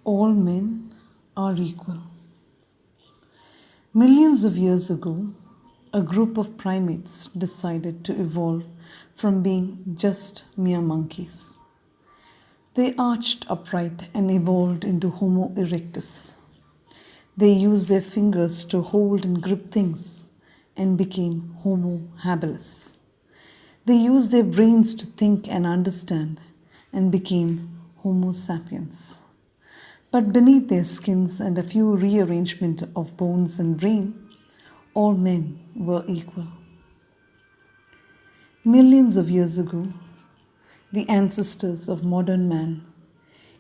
All men are equal. Millions of years ago, a group of primates decided to evolve from being just mere monkeys. They arched upright and evolved into Homo erectus. They used their fingers to hold and grip things and became Homo habilis. They used their brains to think and understand and became Homo sapiens. But beneath their skins and a few rearrangement of bones and brain, all men were equal. Millions of years ago, the ancestors of modern man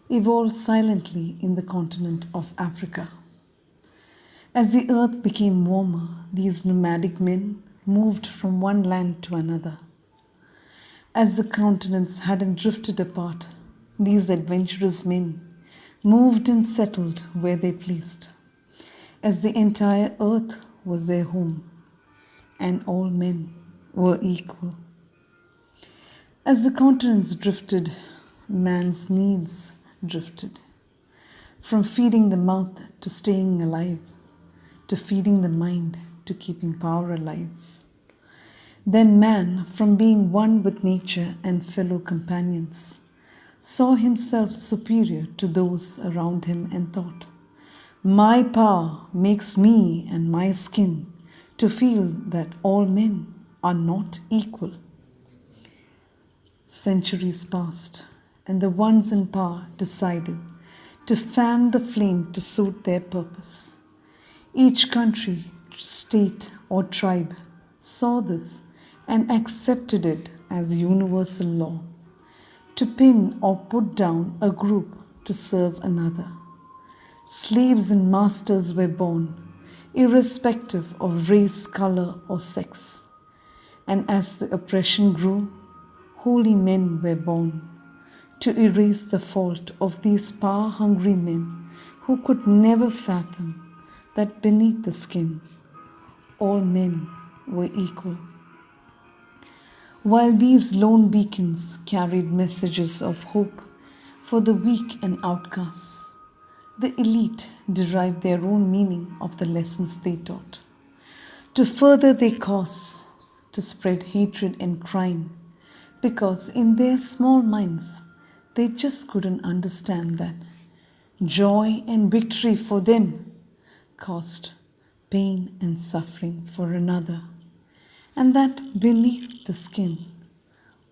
evolved silently in the continent of Africa. As the earth became warmer, these nomadic men moved from one land to another. As the continents hadn't drifted apart, these adventurous men moved and settled where they pleased, as the entire earth was their home, and all men were equal. As the continents drifted, man's needs drifted, from feeding the mouth to staying alive, to feeding the mind to keeping power alive. Then man, from being one with nature and fellow companions, saw himself superior to those around him and thought, my power makes me and my skin to feel that all men are not equal. Centuries passed, and the ones in power decided to fan the flame to suit their purpose. Each country, state, or tribe saw this and accepted it as universal law, to pin or put down a group to serve another. Slaves and masters were born, irrespective of race, color, or sex. And as the oppression grew, holy men were born to erase the fault of these power-hungry men who could never fathom that beneath the skin, all men were equal. While these lone beacons carried messages of hope for the weak and outcasts, the elite derived their own meaning of the lessons they taught. To further their cause, to spread hatred and crime, because in their small minds they just couldn't understand that joy and victory for them caused pain and suffering for another, and that beneath the skin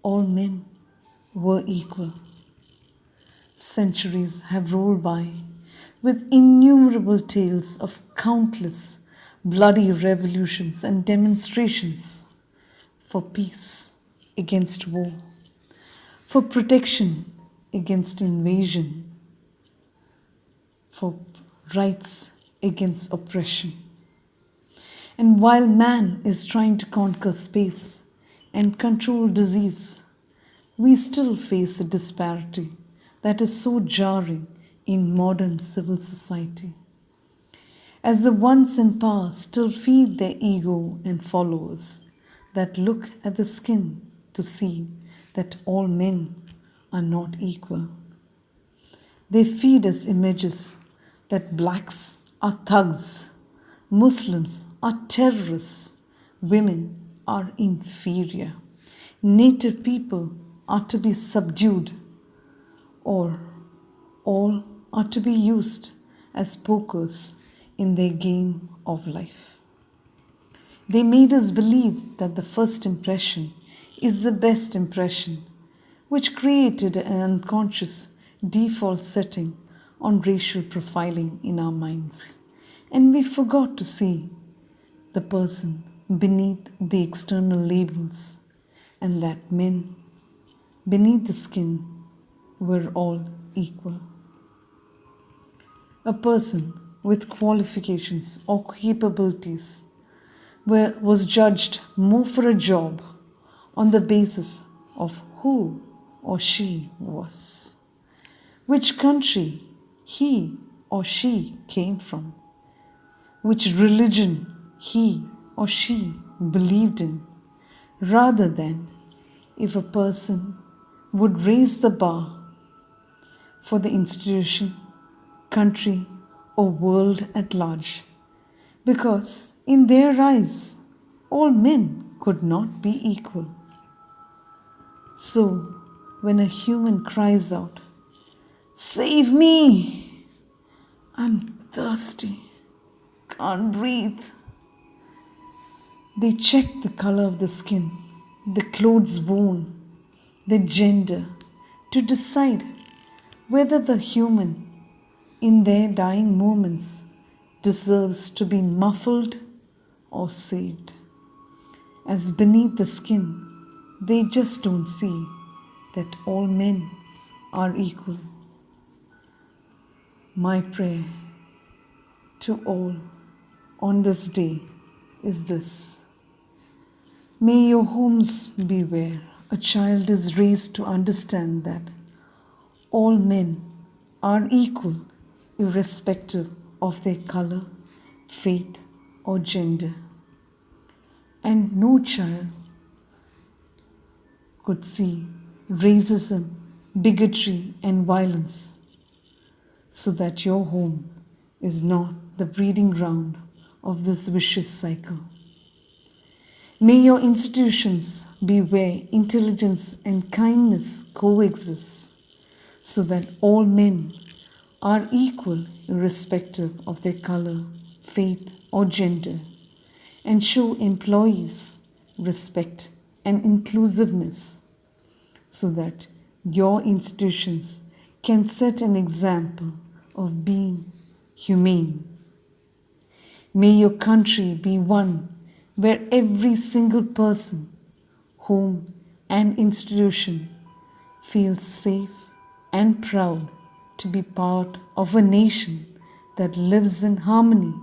all men were equal. Centuries have rolled by with innumerable tales of countless bloody revolutions and demonstrations for peace against war, for protection against invasion, for rights against oppression. And while man is trying to conquer space and control disease, we still face a disparity that is so jarring in modern civil society. As the ones in power still feed their ego and followers that look at the skin to see that all men are not equal. They feed us images that blacks are thugs, Muslims are terrorists, women are inferior, native people are to be subdued, or all are to be used as pokers in their game of life. They made us believe that the first impression is the best impression, which created an unconscious default setting on racial profiling in our minds. And we forgot to see the person beneath the external labels, and that men beneath the skin were all equal. A person with qualifications or capabilities was judged more for a job on the basis of who or she was, which country he or she came from, which religion he or she believed in, rather than if a person would raise the bar for the institution, country, or world at large, because in their eyes all men could not be equal. So, when a human cries out, "Save me! I'm thirsty, can't breathe," they check the color of the skin, the clothes worn, the gender, to decide whether the human in their dying moments deserves to be muffled or saved. As beneath the skin, they just don't see that all men are equal. My prayer to all on this day is this: may your homes be where a child is raised to understand that all men are equal, irrespective of their color, faith, or gender. And no child could see racism, bigotry, and violence, so that your home is not the breeding ground of this vicious cycle. May your institutions be where intelligence and kindness coexist, so that all men are equal irrespective of their color, faith, or gender, and show employees respect and inclusiveness, so that your institutions can set an example of being humane. May your country be one where every single person, home, and institution feels safe and proud to be part of a nation that lives in harmony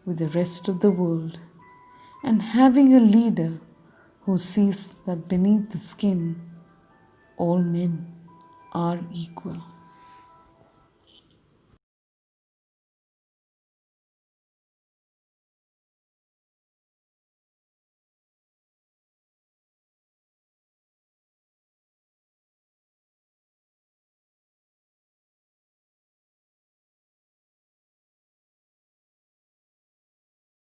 with the rest of the world, and having a leader who sees that beneath the skin all men are equal.